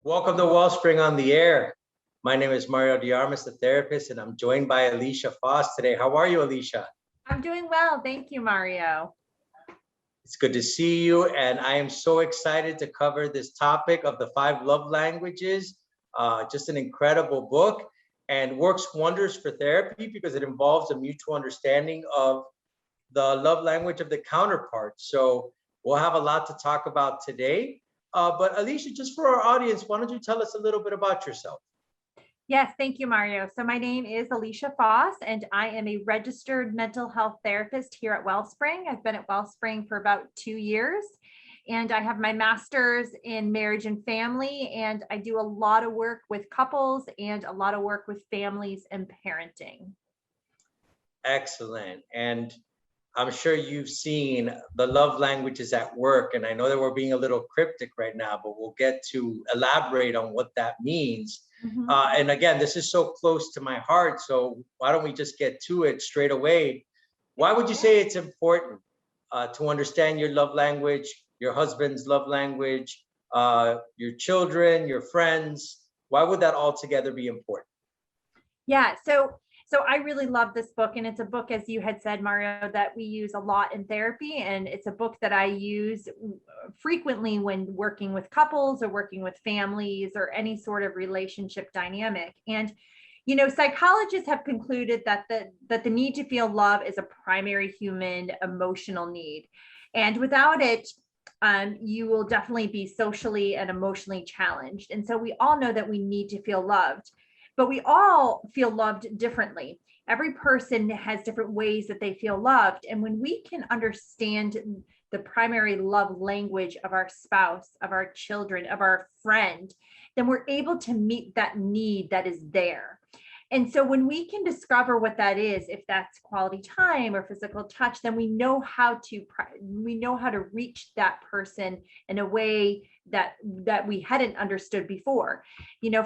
Welcome to Wellspring on the Air. My name is Mario de Armas, the therapist, and I'm joined by Alicia Foss today. How are you, Alicia? I'm doing well. Thank you, Mario. It's good to see you, and I am so excited to cover this topic of the 5 love languages. Just an incredible book and works wonders for therapy because it involves a mutual understanding of the love language of the counterpart. So we'll have a lot to talk about today. But Alicia, just for our audience, why don't you tell us a little bit about yourself? Yes, thank you, Mario. So my name is Alicia Foss, and I am a registered mental health therapist here at Wellspring. I've been at Wellspring for about 2 years, and I have my master's in marriage and family, and I do a lot of work with couples and a lot of work with families and parenting. Excellent. And I'm sure you've seen the love languages at work. And I know that we're being a little cryptic right now, but we'll get to elaborate on what that means. And again, this is so close to my heart. So why don't we just get to it straight away? Why would you say it's important to understand your love language, your husband's love language, your children, your friends? Why would that altogether be important? Yeah, so I really love this book, and it's a book, as you had said, Mario, that we use a lot in therapy, and it's a book that I use frequently when working with couples or working with families or any sort of relationship dynamic. And psychologists have concluded that the need to feel love is a primary human emotional need, and without it, you will definitely be socially and emotionally challenged. And so we all know that we need to feel loved. But we all feel loved differently. Every person has different ways that they feel loved. And when we can understand the primary love language of our spouse, of our children, of our friend, then we're able to meet that need that is there. And so when we can discover what that is, if that's quality time or physical touch, then we know how to reach that person in a way that we hadn't understood before.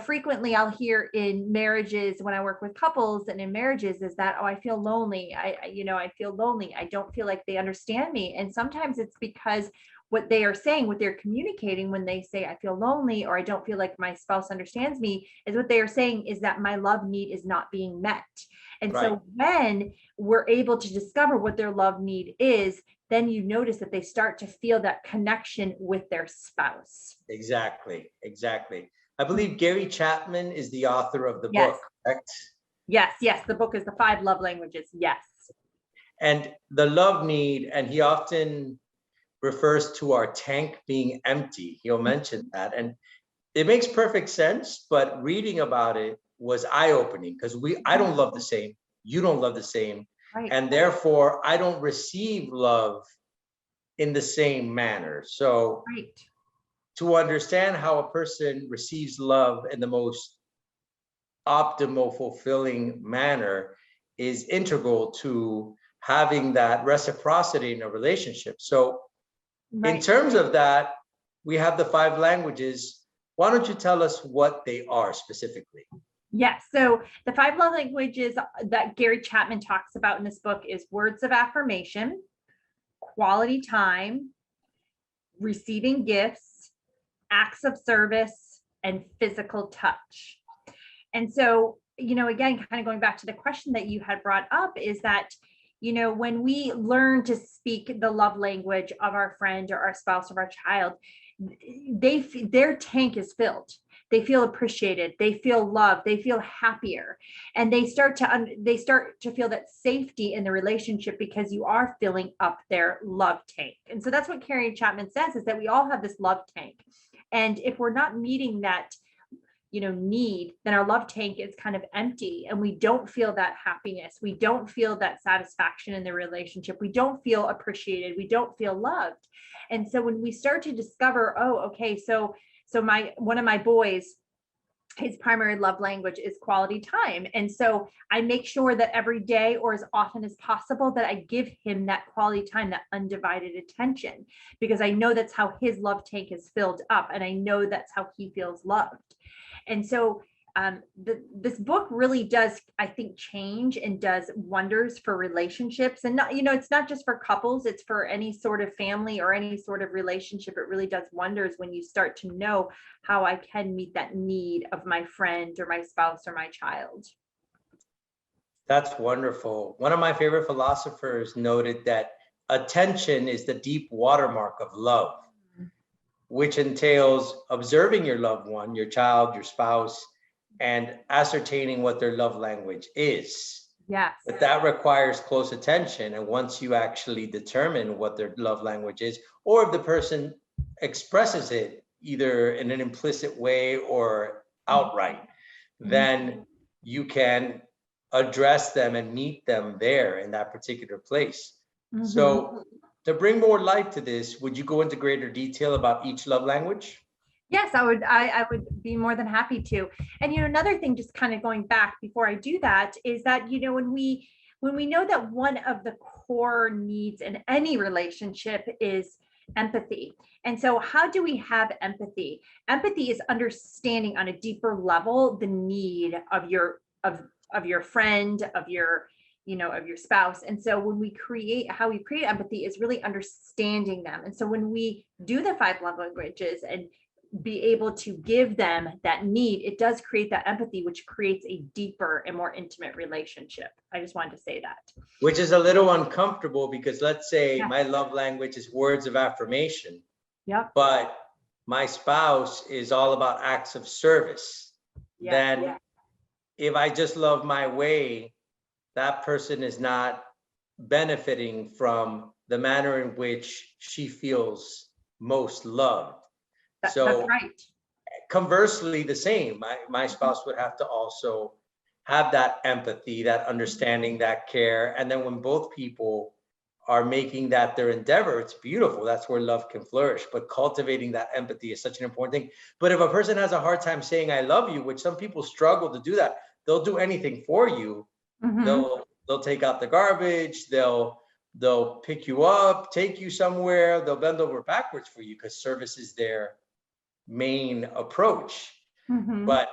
Frequently I'll hear in marriages when I work with couples and in marriages is that, oh, I feel lonely. I feel lonely. I don't feel like they understand me. And sometimes it's because what they are saying, what they're communicating when they say, I feel lonely, or I don't feel like my spouse understands me, is what they are saying is that my love need is not being met. And right. So when we're able to discover what their love need is, then you notice that they start to feel that connection with their spouse. Exactly. I believe Gary Chapman is the author of the book, correct? Yes. The book is The 5 Love Languages. Yes. And the love need, and he often refers to our tank being empty. He'll mention that. And it makes perfect sense, but reading about it was eye-opening because I don't love the same. You don't love the same. Right. And therefore, I don't receive love in the same manner. So right. To understand how a person receives love in the most optimal, fulfilling manner is integral to having that reciprocity in a relationship. So right. In terms of that, we have the 5 languages. Why don't you tell us what they are specifically? Yes. So the 5 love languages that Gary Chapman talks about in this book is words of affirmation, quality time, receiving gifts, acts of service, and physical touch. And so, again, kind of going back to the question that you had brought up is that, when we learn to speak the love language of our friend or our spouse or our child, their tank is filled. They feel appreciated. They feel loved. They feel happier, and they start to feel that safety in the relationship because you are filling up their love tank. And so that's what Gary Chapman says, is that we all have this love tank, and if we're not meeting that need, then our love tank is kind of empty, and we don't feel that happiness. We don't feel that satisfaction in the relationship. We don't feel appreciated. We don't feel loved. And so when we start to discover, oh, okay, so one of my boys, his primary love language is quality time. And so I make sure that every day, or as often as possible, that I give him that quality time, that undivided attention, because I know that's how his love tank is filled up. And I know that's how he feels loved. And so this book really does, I think, change and does wonders for relationships. And not, it's not just for couples, it's for any sort of family or any sort of relationship. It really does wonders when you start to know how I can meet that need of my friend or my spouse or my child. That's wonderful. One of my favorite philosophers noted that attention is the deep watermark of love, which entails observing your loved one, your child, your spouse, and ascertaining what their love language is. Yes. But that requires close attention. And once you actually determine what their love language is, or if the person expresses it either in an implicit way or outright, then you can address them and meet them there in that particular place. So to bring more light to this, would you go into greater detail about each love language? Yes, I would be more than happy to. And another thing, just kind of going back before I do that, is that when we know that one of the core needs in any relationship is empathy. And so how do we have empathy? Empathy is understanding on a deeper level the need of your friend, of your spouse. And so when we create empathy is really understanding them. And so when we do the 5 love languages and be able to give them that need, it does create that empathy, which creates a deeper and more intimate relationship. I just wanted to say that. Which is a little uncomfortable because let's say my love language is words of affirmation. Yeah. But my spouse is all about acts of service. Then if I just love my way, that person is not benefiting from the manner in which she feels most loved. That's right. Conversely, the same. My spouse would have to also have that empathy, that understanding, that care. And then when both people are making that their endeavor, it's beautiful. That's where love can flourish. But cultivating that empathy is such an important thing. But if a person has a hard time saying I love you, which some people struggle to do that, they'll do anything for you. They'll take out the garbage, they'll pick you up, take you somewhere, they'll bend over backwards for you because service is their main approach. But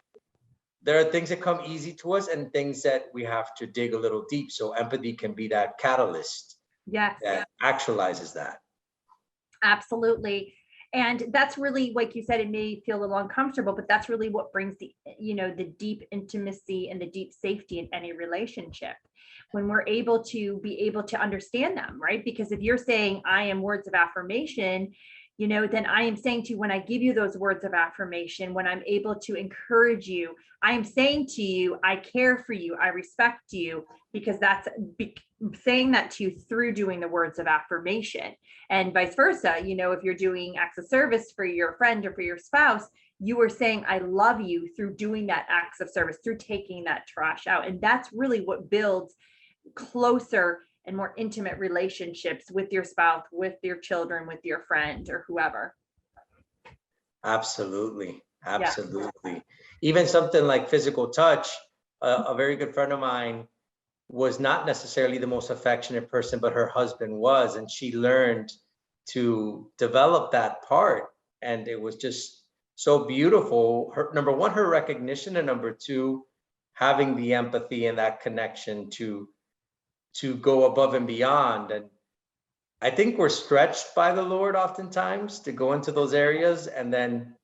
there are things that come easy to us and things that we have to dig a little deep. So empathy can be that catalyst that actualizes that. Absolutely. And that's really, like you said, it may feel a little uncomfortable, but that's really what brings the deep intimacy and the deep safety in any relationship. When we're able to understand them, right? Because if you're saying I am words of affirmation, then I am saying to you, when I give you those words of affirmation, when I'm able to encourage you, I am saying to you, I care for you, I respect you, because that's saying that to you through doing the words of affirmation. And vice versa, if you're doing acts of service for your friend or for your spouse, you are saying, I love you through doing that acts of service, through taking that trash out. And that's really what builds closer and more intimate relationships with your spouse, with your children, with your friend or whoever. Absolutely. Even something like physical touch, a very good friend of mine was not necessarily the most affectionate person, but her husband was, and she learned to develop that part. And it was just so beautiful. Number one, her recognition, and number two, having the empathy and that connection to go above and beyond. And I think we're stretched by the Lord oftentimes to go into those areas, and then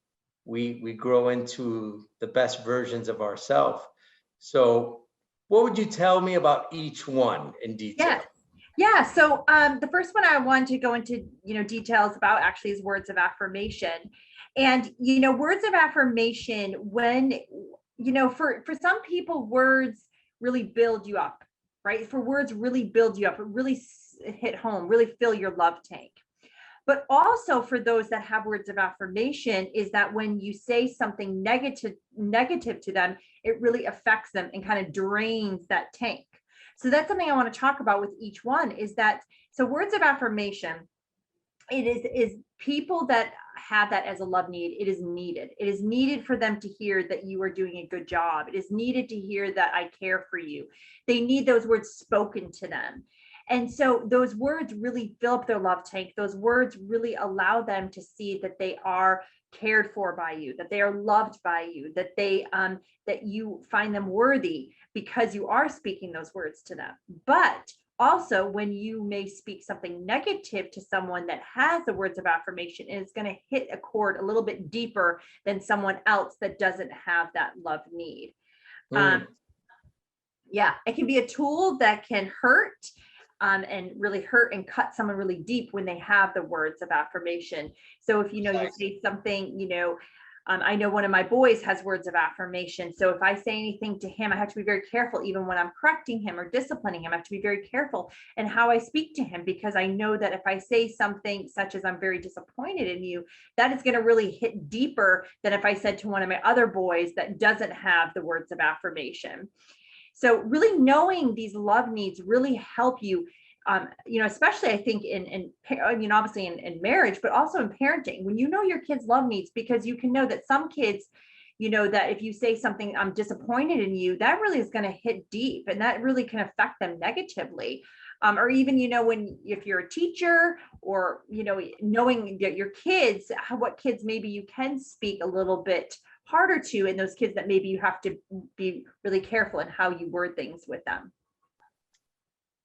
we grow into the best versions of ourselves. So what would you tell me about each one in detail? Yeah. So the first one I wanted to go into, details about actually is words of affirmation. And, words of affirmation, when, for some people, words really build you up, right? For words really build you up, really hit home, really fill your love tank. But also for those that have words of affirmation is that when you say something negative to them, it really affects them and kind of drains that tank. So that's something I want to talk about with each one is that, so words of affirmation, it is people that have that as a love need. It is needed. It is needed for them to hear that you are doing a good job. It is needed to hear that I care for you. They need those words spoken to them. And so those words really fill up their love tank. Those words really allow them to see that they are cared for by you, that they are loved by you, that that you find them worthy because you are speaking those words to them. But also, when you may speak something negative to someone that has the words of affirmation, and it's going to hit a chord a little bit deeper than someone else that doesn't have that love need. Yeah, it can be a tool that can hurt, and really hurt and cut someone really deep when they have the words of affirmation. So if you say something, I know one of my boys has words of affirmation. So if I say anything to him, I have to be very careful, even when I'm correcting him or disciplining him. I have to be very careful in how I speak to him, because I know that if I say something such as "I'm very disappointed in you," that is going to really hit deeper than if I said to one of my other boys that doesn't have the words of affirmation. So really knowing these love needs really help you, especially I think obviously in marriage, but also in parenting, when you know your kids' love needs, because you can know that some kids, that if you say something, "I'm disappointed in you," that really is going to hit deep, and that really can affect them negatively. Or even, if you're a teacher, or, knowing that your kids, what kids maybe you can speak a little bit harder to, and those kids that maybe you have to be really careful in how you word things with them.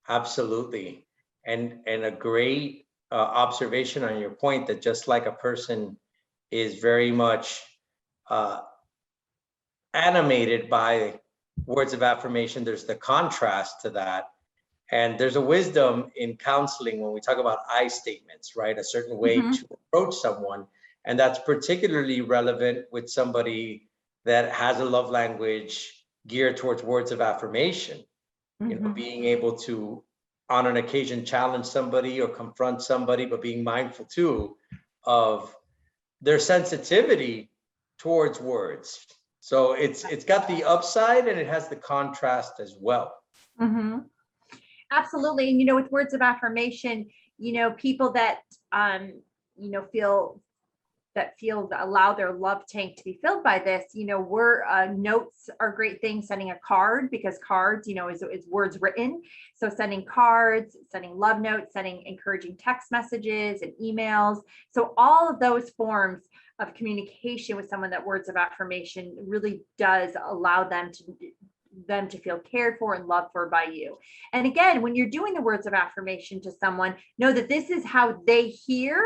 Absolutely. And a great observation on your point, that just like a person is very much animated by words of affirmation, there's the contrast to that. And there's a wisdom in counseling when we talk about I statements, right? A certain way to approach someone. And that's particularly relevant with somebody that has a love language geared towards words of affirmation. Being able to, on an occasion, challenge somebody or confront somebody, but being mindful too of their sensitivity towards words. So it's got the upside and it has the contrast as well. Absolutely. And, with words of affirmation, people that, allow their love tank to be filled by this, notes are great things. Sending a card, because cards, is words written. So sending cards, sending love notes, sending encouraging text messages and emails. So all of those forms of communication with someone that words of affirmation really does allow them to feel cared for and loved for by you. And again, when you're doing the words of affirmation to someone, know that this is how they hear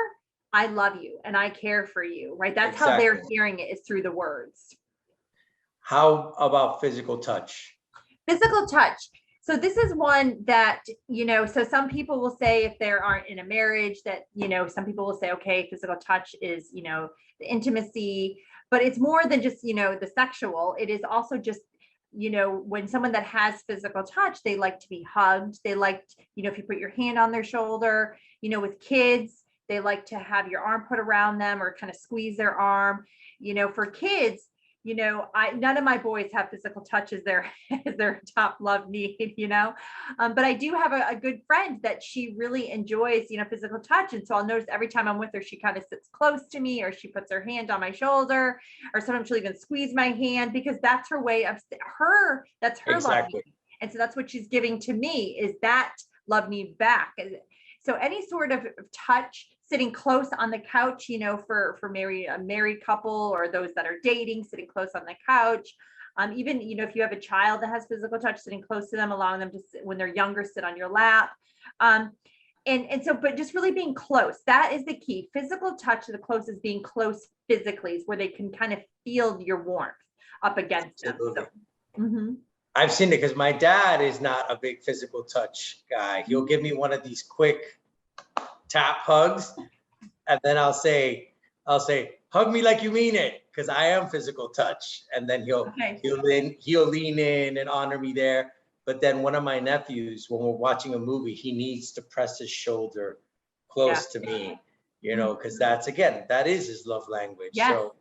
"I love you" and "I care for you," right? That's how they're hearing it, is through the words. How about physical touch? Physical touch. So this is one that, so some people will say, if they aren't in a marriage, that, some people will say, okay, physical touch is, the intimacy, but it's more than just, the sexual. It is also just, when someone that has physical touch, they like to be hugged. They like, if you put your hand on their shoulder, with kids, they like to have your arm put around them or kind of squeeze their arm. For kids, none of my boys have physical touch as their top love need, but I do have a good friend that she really enjoys, physical touch. And so I'll notice every time I'm with her, she kind of sits close to me, or she puts her hand on my shoulder, or sometimes she'll even squeeze my hand, because that's her way of that's her love need. And so that's what she's giving to me, is that love need back. So any sort of touch, sitting close on the couch, for a married couple, or those that are dating, sitting close on the couch. Even, if you have a child that has physical touch, sitting close to them, allowing them to, when they're younger, sit on your lap. And so, but just really being close, that is the key. Physical touch, the closest being close physically, is where they can kind of feel your warmth up against them. So, I've seen it, because my dad is not a big physical touch guy. He'll give me one of these quick tap hugs, and then I'll say, "Hug me like you mean it," because I am physical touch. And then he'll lean in and honor me there. But then one of my nephews, when we're watching a movie, he needs to press his shoulder close to me, because that is his love language. So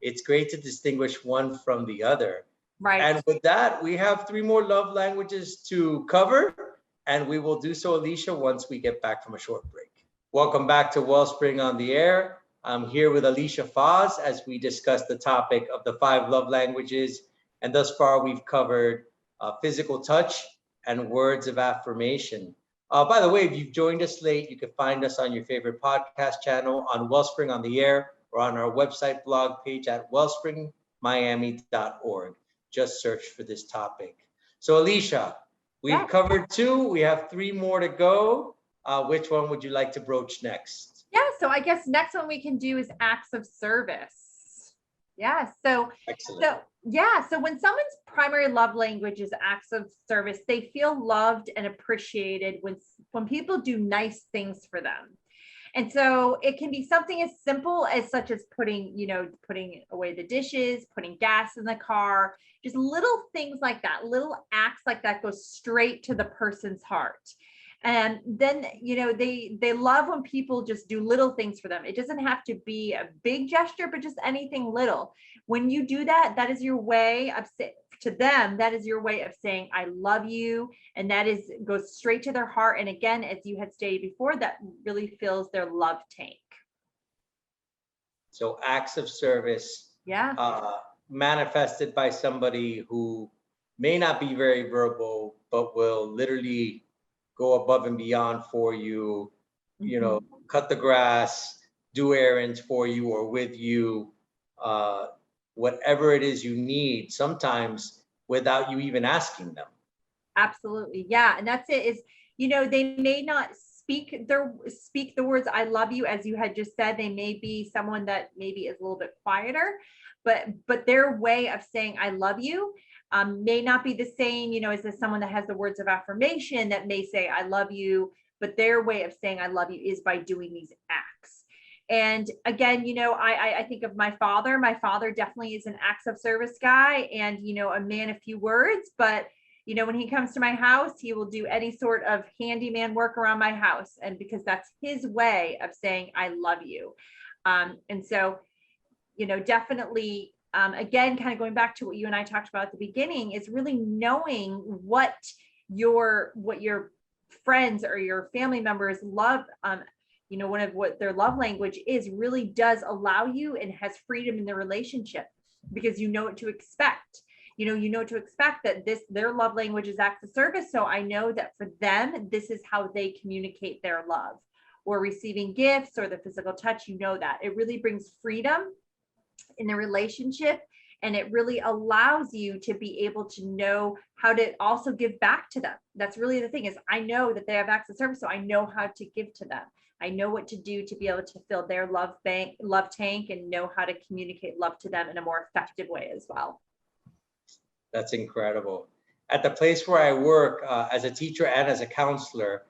it's great to distinguish one from the other. Right. And with that, we have 3 more love languages to cover, and we will do so, Alicia, once we get back from a short break. Welcome back to Wellspring on the Air. I'm here with Alicia Foss as we discuss the topic of the 5 love languages. And thus far, we've covered physical touch and words of affirmation. By the way, if you've joined us late, you can find us on your favorite podcast channel on Wellspring on the Air, or on our website blog page at wellspringmiami.org. Just search for this topic. So Alicia, we've covered 2. We have 3 more to go. Which one would you like to broach next? Yeah, so I guess next one we can do is acts of service. Yeah, so Excellent. So when someone's primary love language is acts of service, they feel loved and appreciated when people do nice things for them. And so it can be something as simple as such as putting away the dishes, putting gas in the car, just little things like that, little acts like that go straight to the person's heart. And then, they love when people just do little things for them. It doesn't have to be a big gesture, but just anything little. When you do that, that is your way of to them, that is your way of saying, I love you. And that goes straight to their heart. And again, as you had stated before, that really fills their love tank. So acts of service, manifested by somebody who may not be very verbal, but will literally go above and beyond for you, cut the grass, do errands for you or with you, whatever it is you need, sometimes without you even asking them. Absolutely. Yeah. And that's it is, they may not speak the words, I love you, as you had just said. They may be someone that maybe is a little bit quieter, but their way of saying, I love you, may not be the same, as someone that has the words of affirmation that may say, I love you, but their way of saying, I love you is by doing these acts. And again, I think of my father. My father definitely is an acts of service guy and, a man of few words, but when he comes to my house, he will do any sort of handyman work around my house. And because that's his way of saying, I love you. And so, definitely, again, kind of going back to what you and I talked about at the beginning, is really knowing what your friends or your family members love, one of what their love language is, really does allow you and has freedom in the relationship, because you know what to expect. To expect that their love language is acts of service. So I know that for them, this is how they communicate their love, or receiving gifts or the physical touch. That it really brings freedom in the relationship. And it really allows you to be able to know how to also give back to them. That's really the thing, is I know that they have acts of service, so I know how to give to them. I know what to do to be able to fill their love tank, and know how to communicate love to them in a more effective way as well. That's incredible. At the place where I work, as a teacher and as a counselor,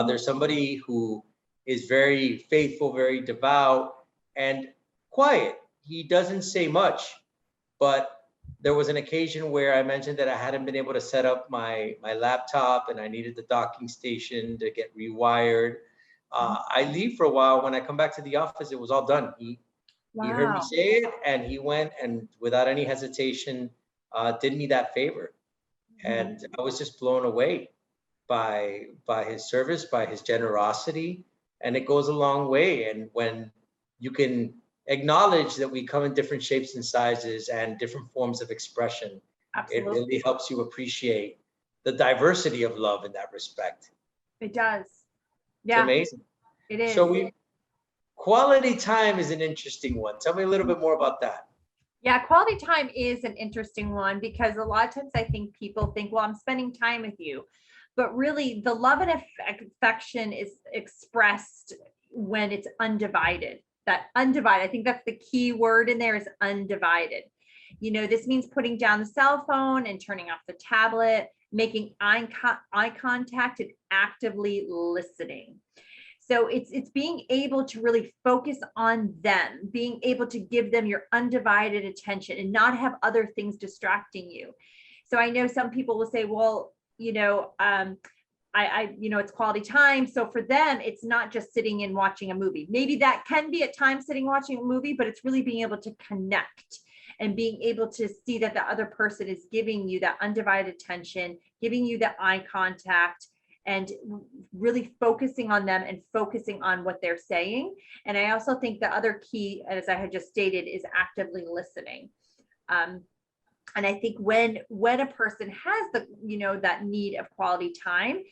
there's somebody who is very faithful, very devout, and quiet. He doesn't say much, but there was an occasion where I mentioned that I hadn't been able to set up my laptop and I needed the docking station to get rewired. I leave for a while. When I come back to the office, it was all done. He heard me say it, and he went and without any hesitation did me that favor. And I was just blown away by his service, by his generosity, and it goes a long way. And when you can acknowledge that we come in different shapes and sizes and different forms of expression, it really helps you appreciate the diversity of love in that respect. It does. Yeah. It's amazing. It is. So quality time is an interesting one. Tell me a little bit more about that. Yeah, quality time is an interesting one, because a lot of times I think people think, well, I'm spending time with you. But really, the love and affection is expressed when it's undivided. That undivided, I think that's the key word in there, is undivided. This means putting down the cell phone and turning off the tablet, making eye contact, and actively listening. So it's being able to really focus on them, being able to give them your undivided attention and not have other things distracting you. So I know some people will say, well, it's quality time. So for them, it's not just sitting and watching a movie. Maybe that can be at times sitting watching a movie, but it's really being able to connect and being able to see that the other person is giving you that undivided attention, giving you that eye contact, and really focusing on them and focusing on what they're saying. And I also think the other key, as I had just stated, is actively listening. And I think when a person has the, that need of quality time,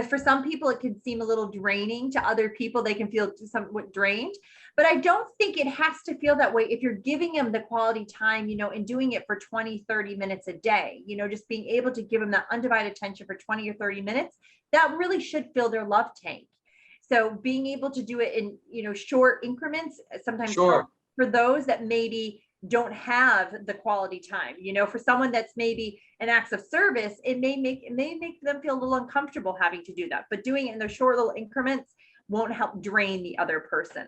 for some people it can seem a little draining. To other people, they can feel somewhat drained. But I don't think it has to feel that way if you're giving them the quality time, and doing it for 20, 30 minutes a day, just being able to give them that undivided attention for 20 or 30 minutes, that really should fill their love tank. So being able to do it in, short increments sometimes helps for those that maybe don't have the quality time. For someone that's maybe an acts of service, it may make them feel a little uncomfortable having to do that. But doing it in those short little increments won't help drain the other person.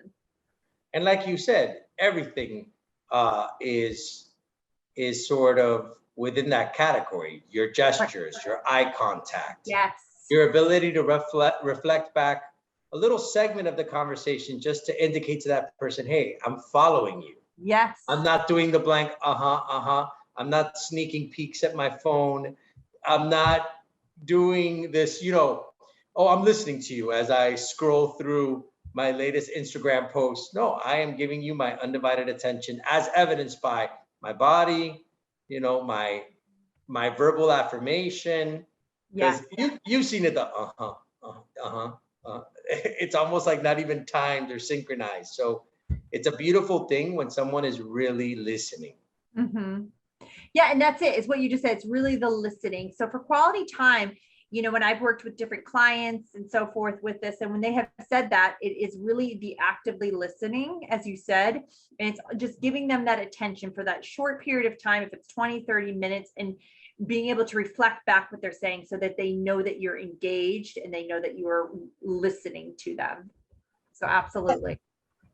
And like you said, everything is sort of within that category. Your gestures, your eye contact, yes, your ability to reflect back a little segment of the conversation just to indicate to that person, hey, I'm following you. Yes. I'm not doing the blank, I'm not sneaking peeks at my phone. I'm not doing this, oh, I'm listening to you as I scroll through my latest Instagram post. No, I am giving you my undivided attention, as evidenced by my body, my verbal affirmation. Because you've seen it, it's almost like not even timed or synchronized. So it's a beautiful thing when someone is really listening. Mm-hmm. Yeah, and that's it. It's what you just said. It's really the listening. So for quality time, when I've worked with different clients and so forth with this, and when they have said that, it is really the actively listening, as you said, and it's just giving them that attention for that short period of time, if it's 20, 30 minutes, and being able to reflect back what they're saying so that they know that you're engaged and they know that you are listening to them. So absolutely.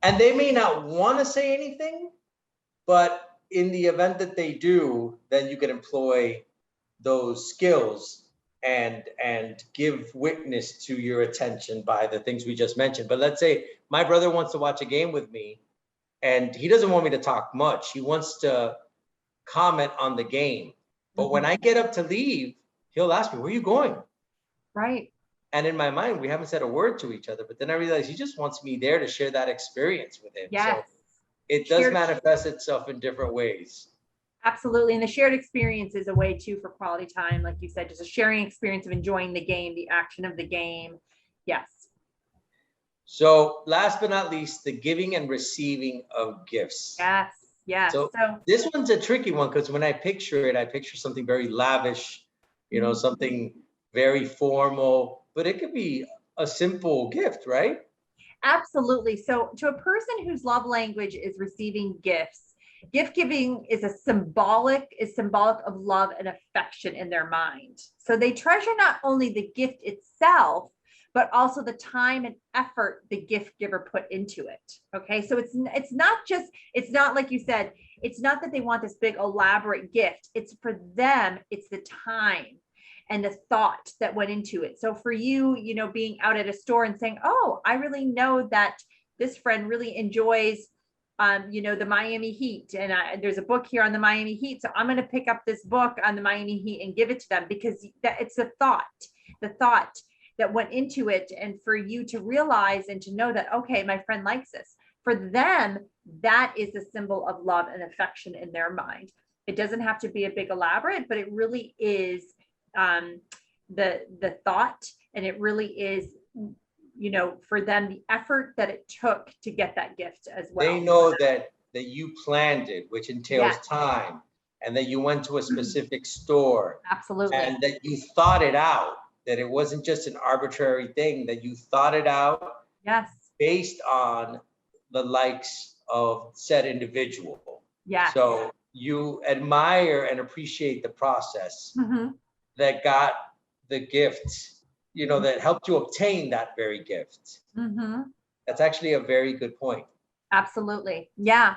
And they may not want to say anything, but in the event that they do, then you can employ those skills and give witness to your attention by the things we just mentioned. But let's say my brother wants to watch a game with me and he doesn't want me to talk much. He wants to comment on the game. But when I get up to leave, he'll ask me, where are you going? Right. And in my mind, we haven't said a word to each other, but then I realized he just wants me there to share that experience with him. Yes. So it does manifest itself in different ways. Absolutely. And the shared experience is a way too for quality time. Like you said, just a sharing experience of enjoying the game, the action of the game. Yes. So last but not least, the giving and receiving of gifts. Yes. Yes. So this one's a tricky one because when I picture it, I picture something very lavish, something very formal, but it could be a simple gift, right? Absolutely. So to a person whose love language is receiving gifts, gift giving is symbolic of love and affection in their mind. So they treasure not only the gift itself, but also the time and effort the gift giver put into it. Okay. So it's not like you said, it's not that they want this big elaborate gift. It's for them, it's the time and the thought that went into it. So for you, being out at a store and saying, oh, I really know that this friend really enjoys the Miami Heat. And there's a book here on the Miami Heat. So I'm going to pick up this book on the Miami Heat and give it to them because it's the thought that went into it. And for you to realize and to know that, okay, my friend likes this. For them, that is a symbol of love and affection in their mind. It doesn't have to be a big elaborate, but it really is the thought, and it really is, for them, the effort that it took to get that gift as well. They know that you planned it, which entails time, and that you went to a specific store. Absolutely. And that you thought it out, that it wasn't just an arbitrary thing, that you thought it out. Yes. Based on the likes of said individual. Yeah. So you admire and appreciate the process that got the gift, that helped you obtain that very gift. That's actually a very good point. Absolutely. Yeah.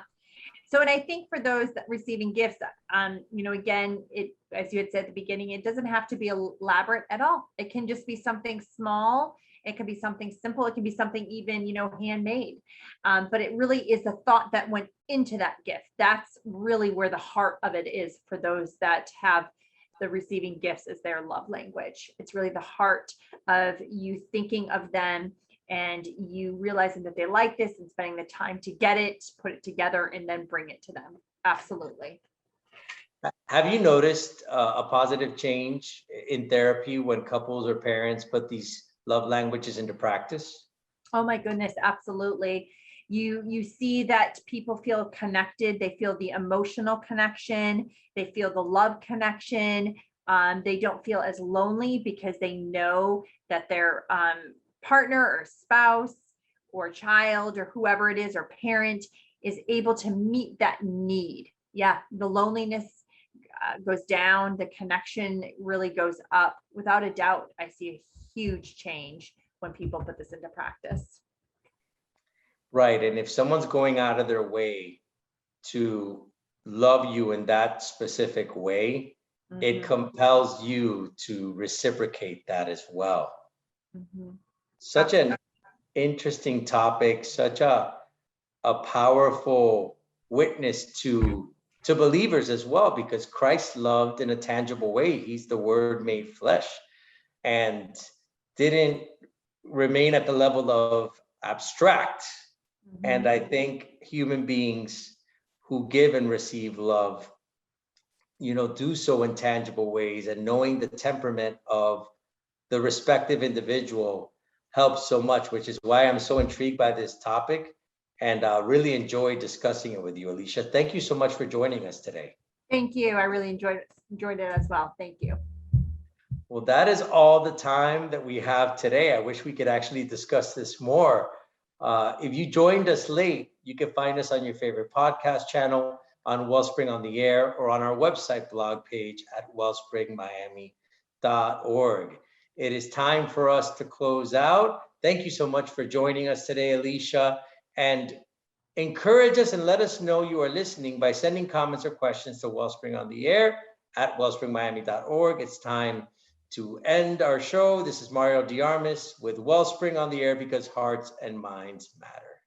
So, and I think for those that receiving gifts, again, it, as you had said at the beginning, it doesn't have to be elaborate at all. It can just be something small. It can be something simple. It can be something even, handmade. But it really is the thought that went into that gift. That's really where the heart of it is for those that have the receiving gifts as their love language. It's really the heart of you thinking of them and you realizing that they like this and spending the time to get it, put it together, and then bring it to them. Absolutely. Have you noticed a positive change in therapy when couples or parents put these love languages into practice? Oh my goodness, absolutely. You see that people feel connected, they feel the emotional connection, they feel the love connection. They don't feel as lonely because they know that their partner or spouse or child or whoever it is or parent is able to meet that need. Yeah, the loneliness goes down, the connection really goes up. Without a doubt, I see a huge change when people put this into practice. Right. And if someone's going out of their way to love you in that specific way, it Mhm, compels you to reciprocate that as well. mhm. Such an interesting topic, such a powerful witness to believers as well, because Christ loved in a tangible way. He's the word made flesh and didn't remain at the level of abstract. And Mhm. I think human beings who give and receive love, do so in tangible ways, and knowing the temperament of the respective individual helps so much, which is why I'm so intrigued by this topic and really enjoyed discussing it with you, Alicia. Thank you so much for joining us today. Thank you. I really enjoyed it as well. Thank you. Well, that is all the time that we have today. I wish we could actually discuss this more. If you joined us late, you can find us on your favorite podcast channel, on Wellspring on the Air, or on our website blog page at wellspringmiami.org. It is time for us to close out. Thank you so much for joining us today, Alicia. And encourage us and let us know you are listening by sending comments or questions to Wellspring on the Air at wellspringmiami.org. It's time to end our show. This is Mario Armas with Wellspring on the Air, because hearts and minds matter.